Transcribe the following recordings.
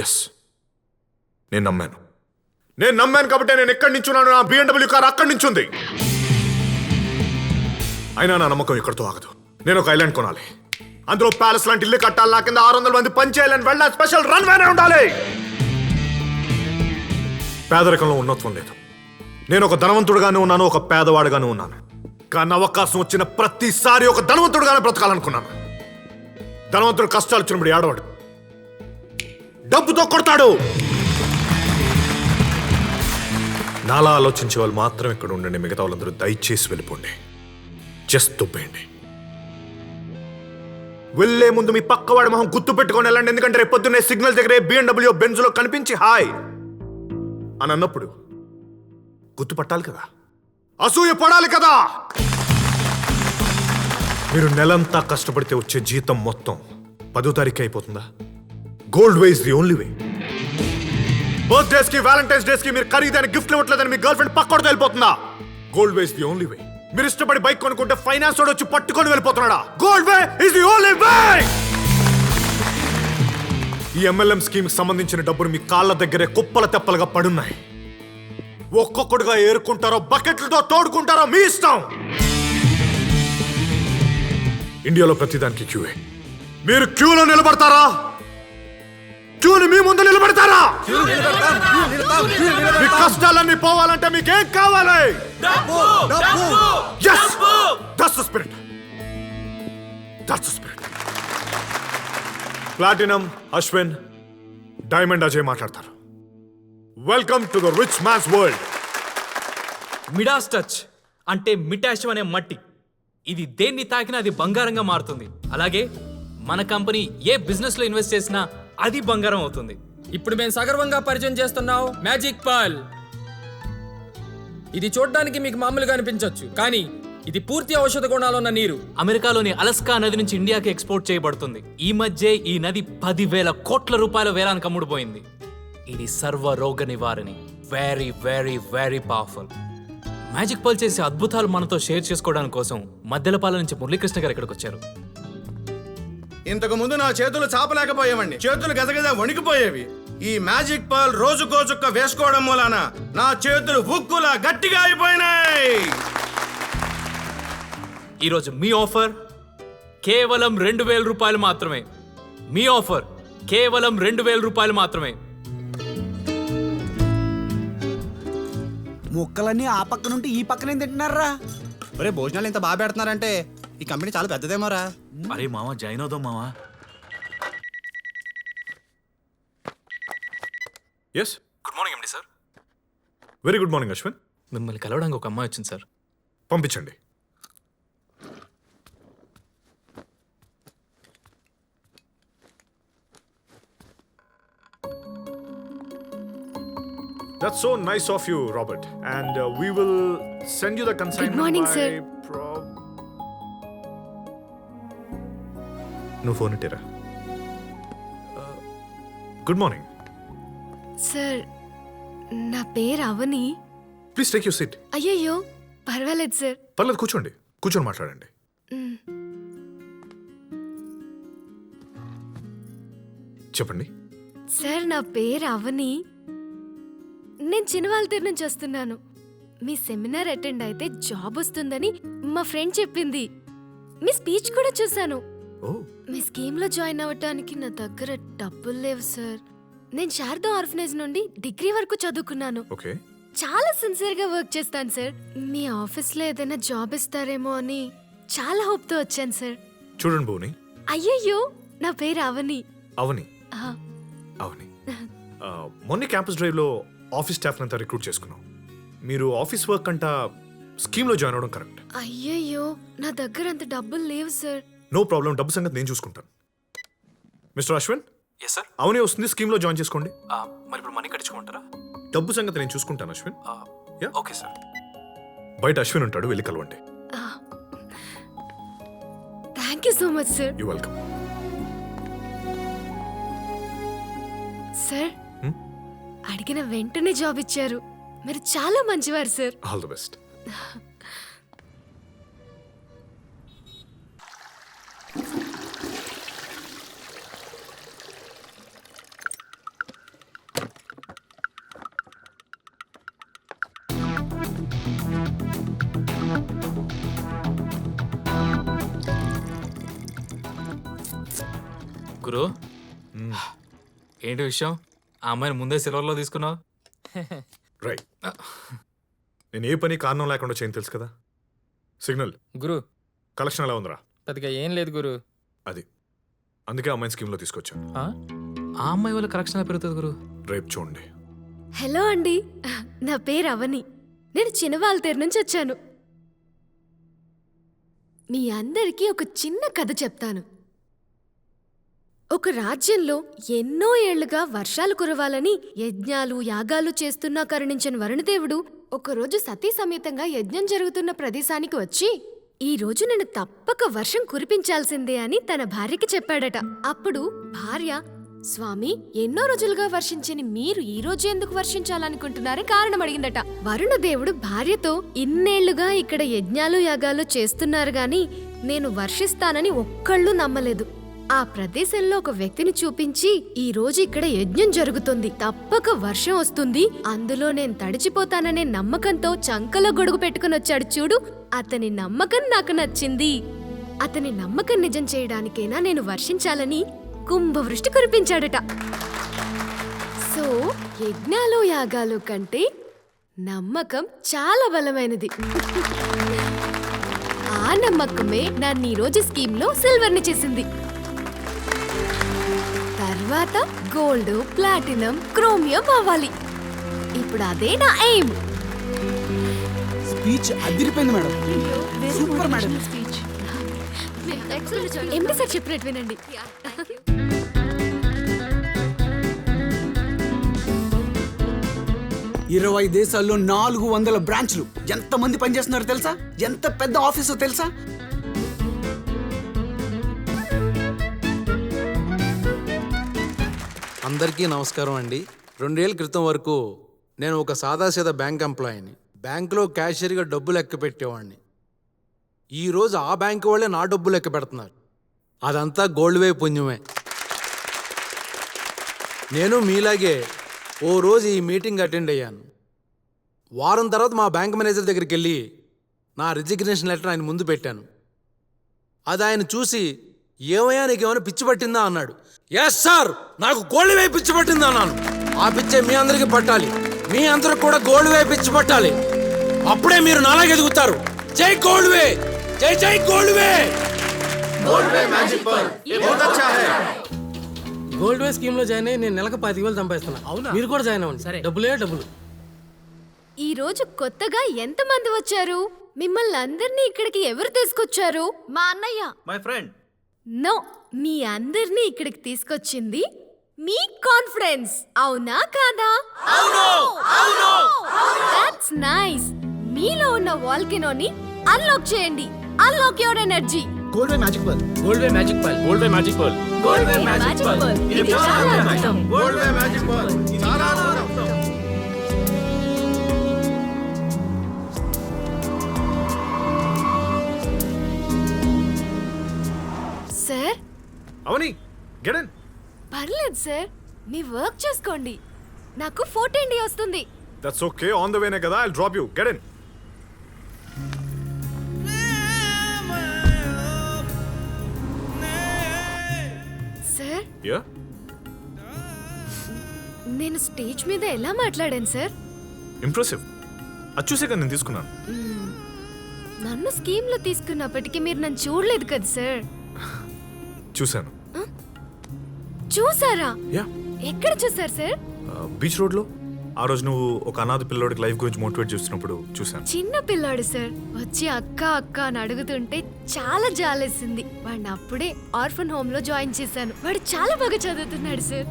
Yes, నేను నమ్మాను కాబట్టి నేను ఎక్కడి నుంచున్నాను, నా BMW కార్ అక్కడి నుంచి ఉంది. అయినా నా నమ్మకం ఇక్కడితో ఆగదు. నేను ఒక ఐలాండ్ కొనాలి, అందులో ప్యాలెస్ లాంటి ఇల్లు కట్టాలి, నా కింద 600 మంది పనిచేయాలని వెళ్ళిన స్పెషల్ రన్వేనే ఉండాలి. పేదరికంలో ఉన్నత్వం లేదు. నేను ఒక ధనవంతుడుగానే ఉన్నాను, ఒక పేదవాడుగానే ఉన్నాను. కానీ అవకాశం వచ్చిన ప్రతిసారి ఒక ధనవంతుడుగానే బ్రతకాలనుకున్నాను. ధనవంతుడు కష్టాలు వచ్చినప్పుడు ఏడవాడు, డబ్బుతో కొడతాడు. నాలా ఆలోచించే వాళ్ళు మాత్రం ఇక్కడ ఉండండి, మిగతా వాళ్ళందరూ దయచేసి వెళ్ళిపోండి. జస్ట్ దుబ్బేయండి. వెళ్ళే ముందు మీ పక్కవాడి మొహం గుర్తు పెట్టుకొని వెళ్ళండి. ఎందుకంటే రేపు పొద్దున్నే సిగ్నల్ దగ్గరే BMW బెంజ్లో కనిపించి హాయ్ అని అన్నప్పుడు గుర్తుపట్టాలి కదా, అసూయ పడాలి కదా. మీరు నెలంతా కష్టపడితే వచ్చే జీతం మొత్తం 10వ తారీఖు అయిపోతుందా? Gold way is the only way. Birthdays కి, వ్యాలంటైన్స్ డేస్ కి మీరు ఖరీదైన గిఫ్ట్ ఇవ్వట్లేదని మీ గర్ల్ ఫ్రెండ్ పక్కడితో వెళ్ళిపోతుందా? Gold way is the only way. మీరు ఇష్టపడి బైక్ కొనుక్కుంటే ఫైనాన్స్ వాడు వచ్చి పట్టుకొని వెళ్ళిపోతున్నాడా? Gold way is the only way. ఈ MLM స్కీమ్ కి సంబంధించిన డబ్బులు మీ కాళ్ళ దగ్గరే కుప్పల తెప్పలుగా పడున్నాయి. ఒక్కొక్కడుగా ఏరుకుంటారో బకెట్లతో తోడుకుంటారో మీ ఇష్టం. ఇండియాలో ప్రతిదానికి క్యూఏ. మీరు క్యూలో నిలబడతారా? క్యూని మీ ముందు నిలబడతారా? మీ కష్టాలన్నీ పోవాలంటే మీకేం కావాలి? Yes! That's the spirit. That's the spirit. Platinum Ashwin, diamond Ajay మాట్లాడతారు. Welcome to the rich man's world. Midas touch అంటే మిటాషం అనే మట్టి. ఇది దేన్ని తాకినా అది బంగారంగా మారుతుంది. అలాగే మన కంపెనీ ఏ బిజినెస్ లో ఇన్వెస్ట్ చేసినా అది బంగారం అవుతుంది. ఇప్పుడు మేము సగర్వంగా పరిచయం చేస్తున్నాం మ్యాజిక్ పర్ల్. ఇది చూడడానికి మీకు మామూలుగా అనిపించవచ్చు, కానీ ఇది పూర్తి ఔషధ గుణాలు ఉన్న నీరు. అమెరికాలోని అలస్కా నది నుంచి ఇండియాకి ఎక్స్పోర్ట్ చేయబడుతుంది. ఈ మధ్య ఈ నది 10,000 కోట్ల రూపాయల వేలానికి అమ్ముడుపోయింది. ఇది సర్వ రోగ నివారణి. Very very very powerful. Magic pearl చేసే అద్భుతాలు మనతో షేర్ చేసుకోవడానికి కోసం మధ్యలపాల నుంచి మురళీకృష్ణ గారు ఇక్కడికి వచ్చారు. ఇంతకు ముందు నా చేతులు చాపలేకపోయేవండి, చేతులు గజగజ వణికిపోయేవి. ఈ మ్యాజిక్ పర్ల్ రోజుకో చుక్క వేసుకోవడం మూలాన నా చేతులు ఉక్కులా గట్టిగా అయిపోయినాయి. ఈరోజు మీ ఆఫర్ కేవలం 2,000 రూపాయలు మాత్రమే. మీ ఆఫర్ కేవలం 2,000 రూపాయలు మాత్రమే. ముక్కలన్నీ ఆ పక్క నుండి ఈ పక్కనే తింటున్నారా? ఒరే, భోజనాలు ఇంత బాగా పెడుతున్నారంటే ఈ కంపెనీ చాలా పెద్దదేమోరా. అరే మావా, జాయిన్ అవుదాం మావా. ఎస్, గుడ్ మార్నింగ్ అండి sir. Very good morning Ashwin. మిమ్మల్ని కలవడానికి ఒక అమ్మాయి వచ్చింది సార్. పంపించండి. That's so nice of you, Robert. And we will send you the consignment. Good morning, by sir. నువ్వు ఫోన్ ఇట్టేరా. గుడ్ మార్నింగ్ సార్, నా పేరు Avani. Please take your seat. అయ్యయ్యో, పర్వాలేదు సార్. పర్లేదు, కూర్చోండి. కూర్చొని మాట్లాడండి. చెప్పండి. సార్, నా పేరు అవని. నేను చిన్నవాళ్ళ నుంచి వస్తున్నాను. మీ సెమినార్ అటెండ్ అయితే జాబ్ వస్తుందని మా ఫ్రెండ్ చెప్పింది. మీ స్పీచ్ కూడా చూశాను. ఓ, మీ స్కీమ్ లో జాయిన్ అవ్వటానికి నా దగ్గర డబ్బులు లేవు సార్. నేను శారదా ఆర్ఫనేజ్ నుండి డిగ్రీ వరకు చదువుకున్నాను. ఓకే. చాలా సిన్సియర్ గా వర్క్ చేస్తాను సార్. మీ ఆఫీస్ లో ఏదైనా జాబ్ ఇస్తారేమో అని చాలా హోప్ తో వచ్చాను సార్. చూడండి భువని. అయ్యయ్యో, నా పేరు అవని. అవని. ఆహా. అవని. మొన్న క్యాంపస్ డ్రైవ్ లో ఆఫీస్ స్టాఫ్ అంతా రిక్రూట్ చేసుకున్నాం. మీరు ఆఫీస్ వర్క్ అంట స్కీమ్ లో జాయిన్ అవడం కరెక్ట్. అయ్యయ్యో, నా దగ్గర అంత డబ్బులు లేవు సార్. నో ప్రాబ్లం, డబ్బు సంగతి నేను చూసుకుంటాను. Mister Ashwin, yes sir. Avani వస్తుంది, స్కీమ్ లో జాయిన్ చేసుకోండి. మరి ఇప్పుడు మనీ కట్టించుకుంటారా? డబ్బు సంగతి నేను చూసుకుంటాను అశ్విన్. Okay sir. బయట అశ్విన్ ఉంటాడు, వెళ్ళి కలవండి. Thank you so much sir. You welcome. Sir, అడిగిన వెంటనే జాబ్ ఇచ్చారు. మీరు చాలా మంచివారు సార్. All the best. గురు ఏంటి విషయం? ఆ అమ్మాయిని ముందే సిల్వర్లో తీసుకున్నావు. రైట్. నేను ఏ పని కారణం లేకుండా చేయను తెలుసు కదా. సిగ్నల్ గురు కలెక్షన్ ఎలా ఉందిరా? పెద్దగా ఏం లేదు గురు. అది అందుకే అమ్మాయిని స్కీమ్లో తీసుకొచ్చాను. ఆ అమ్మాయి వల్ల కరెక్షన్ పెరుగుతుంది గురు. రేపు చూడండి. హలో అండి, నా పేరు అవని. నేను చినవాల్తేరు నుంచి వచ్చాను. మీ అందరికీ ఒక చిన్న కథ చెప్తాను. ఒక రాజ్యంలో ఎన్నో ఏళ్లుగా వర్షాలు కురవాలని యజ్ఞాలు యాగాలు చేస్తున్నా కరుణించిన వరుణదేవుడు ఒకరోజు సతీ సమేతంగా యజ్ఞం జరుగుతున్న ప్రదేశానికి వచ్చి ఈ రోజు నేను తప్పక వర్షం కురిపించాల్సిందే అని తన భార్యకి చెప్పాడట. అప్పుడు భార్య, స్వామి, ఎన్నో రోజులుగా వర్షించని మీరు ఈ రోజు ఎందుకు వర్షించాలనుకుంటున్నారని కారణం అడిగిందట. వరుణదేవుడు భార్యతో, ఇన్నేళ్లుగా ఇక్కడ యజ్ఞాలు యాగాలు చేస్తున్నారు గాని నేను వర్షిస్తానని ఒక్కళ్ళు నమ్మలేదు. ఆ ప్రదేశంలో ఒక వ్యక్తిని చూపించి ఈ రోజు ఇక్కడ యజ్ఞం జరుగుతుంది, తప్పక వర్షం వస్తుంది, అందులో నేను తడిచిపోతాననే నమ్మకంతో చంకలో గొడుగు పెట్టుకుని వచ్చాడు చూడు. అతని నమ్మకం నాకు నచ్చింది. అతని నమ్మకం నిజం చేయడానికైనా నేను వర్షించాలని కుంభవృష్టి కురిపించాడట. సో యజ్ఞాలు యాగాలు కంటే నమ్మకం చాలా బలమైనది. ఆ నమ్మకమే నన్ను ఈ రోజు స్కీమ్లో సిల్వర్ని చేసింది. తర్వాత గోల్డ్, ప్లాటినం, క్రోమియం అవ్వాలి. ఇప్పుడు అదే నా ఎయిమ్. స్పీచ్ అదిరిపోయింది madam. Super madam. MD sir చెప్పినట్టు వినండి. 20 దేశాల్లో 400 బ్రాంచ్లు. ఎంతమంది పనిచేస్తున్నారో తెలుసా? ఎంత పెద్ద ఆఫీసో తెలుసా? అందరికీ నమస్కారం అండి. 2 ఏళ్ల క్రితం వరకు నేను ఒక సాదాసీదా బ్యాంక్ ఎంప్లాయీని. బ్యాంకులో క్యాషియర్గా డబ్బులు లెక్క పెట్టేవాడిని. ఈరోజు ఆ బ్యాంకు వాళ్ళే నా డబ్బులు లెక్క పెడుతున్నారు. అదంతా గోల్డ్ వే పుణ్యమే. నేను మీలాగే ఓ రోజు ఈ మీటింగ్ అటెండ్ అయ్యాను. వారం తర్వాత మా బ్యాంక్ మేనేజర్ దగ్గరికి వెళ్ళి నా రిజిగ్నేషన్ లెటర్ ఆయన ముందు పెట్టాను. అది ఆయన చూసి, ఏమయ్యా నీకేమైనా పిచ్చి పట్టిందా అన్నాడు. ఎస్ సార్, నాకు గోల్డ్ వే పిచ్చి పట్టిందా అన్నాను. ఆ పిచ్చే మీ అందరికీ పట్టాలి, మీ అందరికి కూడా గోల్డ్ వే పిచ్చి పట్టాలి. అప్పుడే మీరు నాలాగే ఎదుగుతారు. జై గోల్డ్ వే, జై జై గోల్డ్ వే. గోల్డ్ వే స్కీమ్ లో జాయిన్ అయ్యి నేను నెలకు 10,000 సంపాదిస్తున్నా. మీరు కూడా జాయిన్ అవ్వండి. సరే, డబ్బులే డబ్బులు. ఈ రోజు కొత్తగా ఎంతమంది వచ్చారు? మిమ్మల్ని అందరినీ ఇక్కడికి ఎవరు తీసుకొచ్చారు? మా అన్నయ్య. My friend. నో, మీ అందరినీ ఇక్కడికి తీసుకొచ్చింది మీ కాన్ఫిడెన్స్. అవునా కాదా? That's nice. మీలో ఉన్న వాల్కెనోని అన్లాక్ చేయండి. Unlock your energy. Gold way magic ball. Gold way magic ball. Gold way magic ball. Gold way magic ball. ఇది చాలా అద్భుతం. గోల్డ్ వే మ్యాజిక్ బాల్ చాలా అద్భుతం. Sir, Avani, get in. పర్లేదు సార్, మీ వర్క్ చేసుకోండి. నాకు 14D వస్తుంది. దట్స్ ఓకే, ఆన్ ద వేనే కదా. I'll drop you. Get in. Sir, yeah, నేను స్టేజ్ మీద ఎలా మాట్లాడాను సార్? ఇంప్రెసివ్. అది చూసే కదా నేను తీసుకున్నాను. నన్ను స్కీమ్ లో తీసుకున్నప్పటికీ మీరు నన్ను చూడలేదు కదా సార్? చూశాను. చూసారా? యా, ఎక్కడ చూసారు సార్? బీచ్ రోడ్ లో. ఆ రోజు నువ్వు ఒక అనాథ పిల్లోడికి లైఫ్ గురించి మోటివేట్ చేస్తున్నప్పుడు చూశాను. చిన్న పిల్లాడు సార్, వచ్చి అక్క అక్క అని అడుగుతుంటే చాలా జాలేసింది. వాడిని అప్పుడే ఆర్ఫన్ హోమ్ లో జాయిన్ చేశాను. వాడు చాలా బాగా చదువుతున్నాడు సార్.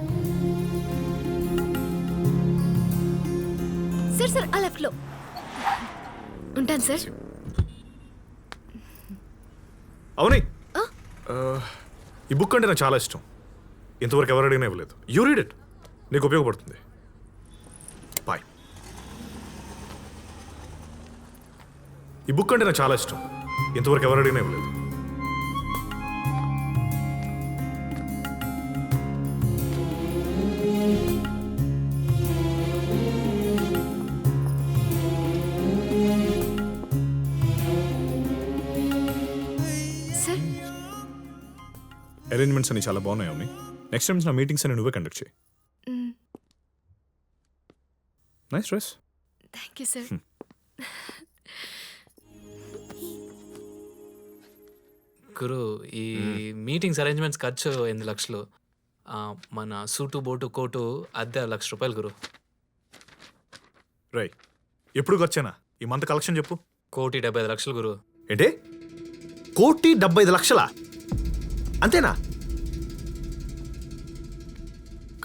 సార్ సార్, ఆ లెఫ్ట్ లో ఉంటాను సార్. అవునే, ఈ బుక్ అంటే నాకు చాలా ఇష్టం. ఇంతవరకు ఎవరు అడిగినా ఇవ్వలేదు. యూ రీడ్ ఇట్, నీకు ఉపయోగపడుతుంది. బాయ్. ఈ బుక్ అంటే నాకు చాలా ఇష్టం. ఇంతవరకు ఎవరు అడిగినా ఇవ్వలేదు. అరేంజ్మెంట్స్ అన్ని చాలా బాగున్నాయి అవని. నెక్స్ట్ టైం నా మీటింగ్స్ అని నువ్వే కండక్ట్ చేయి. Nice dress. Thank you sir. గురు ఈ మీటింగ్స్ అరేంజ్మెంట్స్ ఖర్చు 8 లక్షలు. మన సూటు బోటు కోటు అద్దె 1 లక్ష రూపాయలు గురు. రై ఎప్పుడు వచ్చానా ఈ మంత్ కలెక్షన్ చెప్పు. 1,75,00,000 గురు. ఏంటి 1,75,00,000? అంతేనా?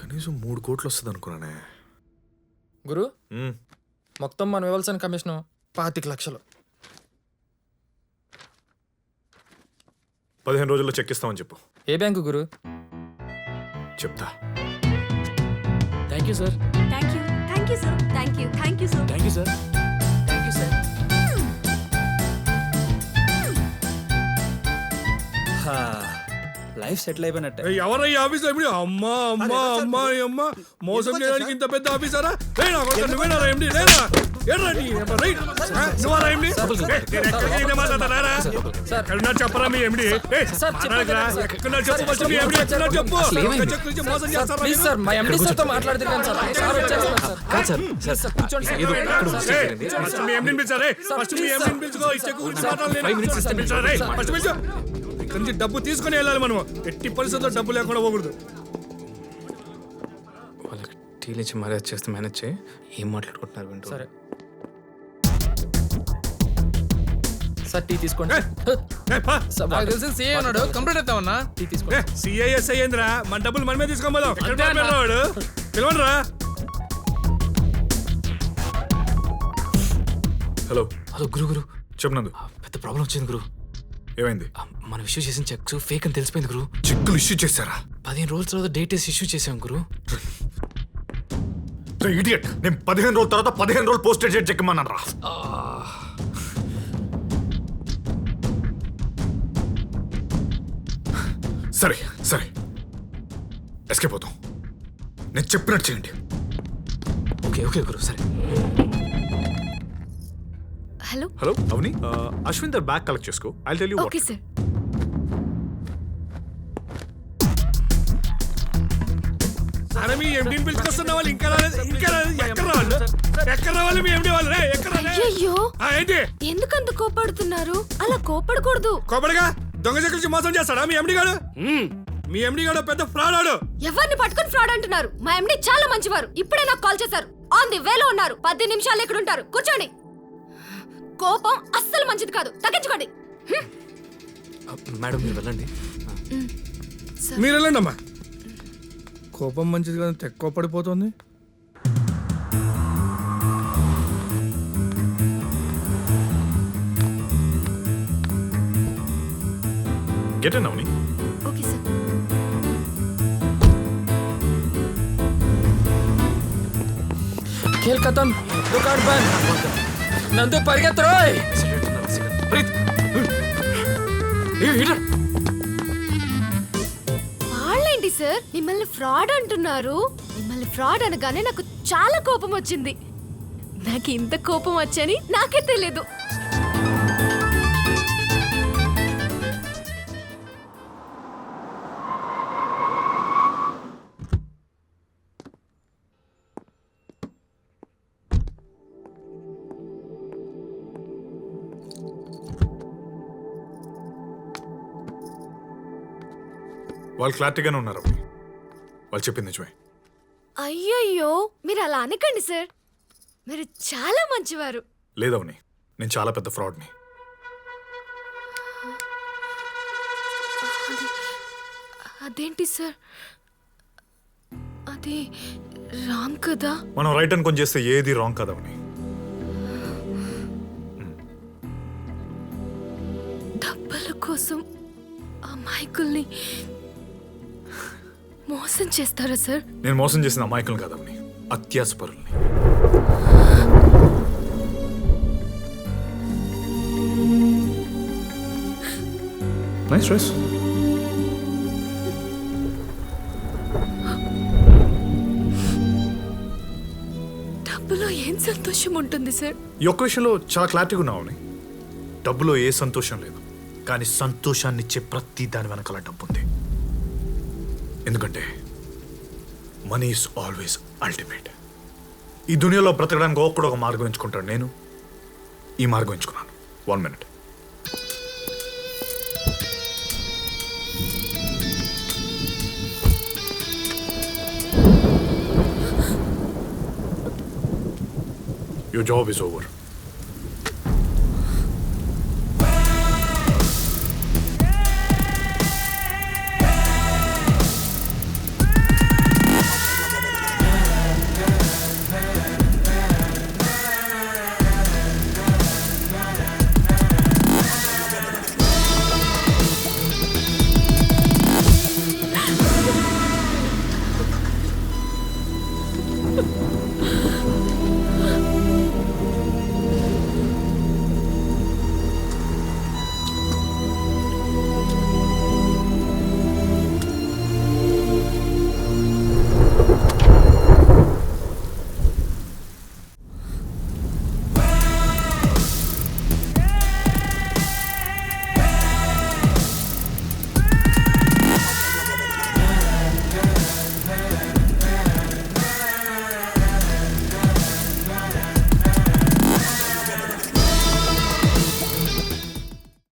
కనీసం 3 కోట్లు వస్తుంది అనుకున్నానే. గురు మొత్తం మనం ఇవ్వాల్సిన కమిషన్ 25 లక్షలు. 15 రోజుల్లో చెక్ ఇస్తామని చెప్పు. ఏ బ్యాంకు గురు? చెప్తా. Thank you sir. Thank you sir. Thank you sir. Thank you sir. Thank you sir. Life settle అయిపోయినట్టే. ఎవరయ్యా ఆఫీస్ అమ్మా అమ్మా అమ్మా అమ్మా మోసం చేయడానికి ఇంత పెద్ద ఆఫీసరా? చెప్పరా మీ ఎండి? ప్లీజ్ సార్, మా ఎండి సార్తో మాట్లాడుతున్నాను సార్. సార్ వచ్చేస్తున్నారు సార్. కాదు సార్, సార్ కూర్చోండి సార్. ఏదో ఇక్కడ mistake జరిగింది. మీ ఎండిని పిలిచారే. ఫస్ట్ మీ ఎండిని పిలుచుకో. ఈ చెక్కు గురించి మాట్లాడలేదు. ఇక్కడి నుంచి డబ్బు తీసుకుని వెళ్ళాలి మనము. ఎట్టి పరిస్థితుల్లో డబ్బు లేకుండా పోకూడదు. వాళ్ళకి టీ నుంచి మర్యాద చేస్తే మేనేజ్ చేయి. ఏం మాట్లాడుకుంటున్నారు వింటూ. సరే సార్, టీ తీసుకోండి. సార్, మాకు తెలిసిన సీఏ ఉన్నాడు, కంప్లీట్ అవుతామన్నా. టీ తీసుకోండి. సిఐఎస్ అయ్యిందిరా, మన డబ్బులు మనమే తీసుకోమోదాం. వాడు పిలవండి రా. హలో హలో గురు. గురు చెప్పినందు. పెద్ద ప్రాబ్లం వచ్చింది గురు. ఏమైంది? మనం ఇష్యూ చేసిన చెక్స్ ఫేక్ అని తెలిసిపోయింది గురు. చెక్కులు ఇష్యూ చేశారా? 15 రోజుల తర్వాత డేట్ వేసి ఇష్యూ చేసాం గురు. ఇడియట్, నేను 15 రోజుల తర్వాత 15 రోజులు పోస్టెడ్ డేట్ చెక్ ఇమ్మన్నాను రా. సరే సరే ఎస్కేప్ అవుతాం. నేను చెప్పినట్టు చేయండి. ఓకే ఓకే గురు. సరే. హలో హలో అవని, అశ్విన్ దర్ బ్యాగ్ కలెక్ట్ చేసుకో. I tell you what. Okay sir. అరే మీ ఎండిని పిలుచుకొస్తున్న వాళ్ళు ఇంకా రాలేదు. ఎక్కడ రావాలి? ఎక్కడ రావాలి మీ ఎండి వాళ్ళు? ఎక్కడ అయ్యో, ఏంటి ఎందుకంత కోపడుతున్నారు? అలా కోపడకూడదు. కోపడిగా దొంగ చెక్కులు మోసం చేస్తాడా మీ ఎండి గాడు? మీ ఎండి గాడు పెద్ద ఫ్రాడ్ ఆడు. ఎవరిని పట్టుకుని ఫ్రాడ్ అంటున్నారు? మా ఎండి చాలా మంచివారు. ఇప్పుడే నాకు కాల్ చేశారు. ఆన్ ది వేలో ఉన్నారు. 10 నిమిషాలు ఇక్కడ ఉంటారు. కూర్చోండి. కోపం అస్సలు మంచిది కాదు. తగ్గించుకోండి. మేడం మీరు వెళ్ళండి. మీరు వెళ్ళండి అమ్మా. కోపం మంచిది కదా, తెగ కోపడిపోతుంది. Get in Avani. Okay sir. ఖేల్ ఖతం, దుకాన్ బంద్. నందు పరిగెత్తరోయ్. వాళ్ళేంటి సార్ మిమ్మల్ని ఫ్రాడ్ అంటున్నారు? మిమ్మల్ని ఫ్రాడ్ అనగానే నాకు చాలా కోపం వచ్చింది. నాకు ఇంత కోపం వచ్చని నాకే తెలియదు. వాళ్ళు క్లారిటీగానే ఉన్నారు. వాళ్ళు చెప్పింది నిజమే. అయ్యయ్యో, మీరు అలా అనకండి సార్. మీరు చాలా మంచివారు. లేదవని, నేను చాలా పెద్ద ఫ్రాడ్ని. అదేంటి సార్? అది రాంగ్ కదా? మనం రైట్ అనుకొని చేస్తే ఏది రాంగ్ కదవని. డబ్బుల కోసం అమాయకుల్ని మోసం చేస్తారా సార్? నేను మోసం చేసిన అమాయకులు కాదవని, అత్యాసపరుల్ని. Nice dress. డబ్బులో ఏం సంతోషం ఉంటుంది సార్? ఈ ఒక్క విషయంలో చాలా క్లారిటీగా ఉన్నావు. డబ్బులో ఏ సంతోషం లేదు, కానీ సంతోషాన్ని ఇచ్చే ప్రతి దాని వెనకాల డబ్బు ఉంది. ఎందుకంటే మనీ ఈస్ ఆల్వేస్ అల్టిమేట్. ఈ దునియాలో బ్రతకడానికి ఒక్కడొక మార్గం ఎంచుకుంటాడు. నేను ఈ మార్గం ఎంచుకున్నాను. 1 minute. Your job is over.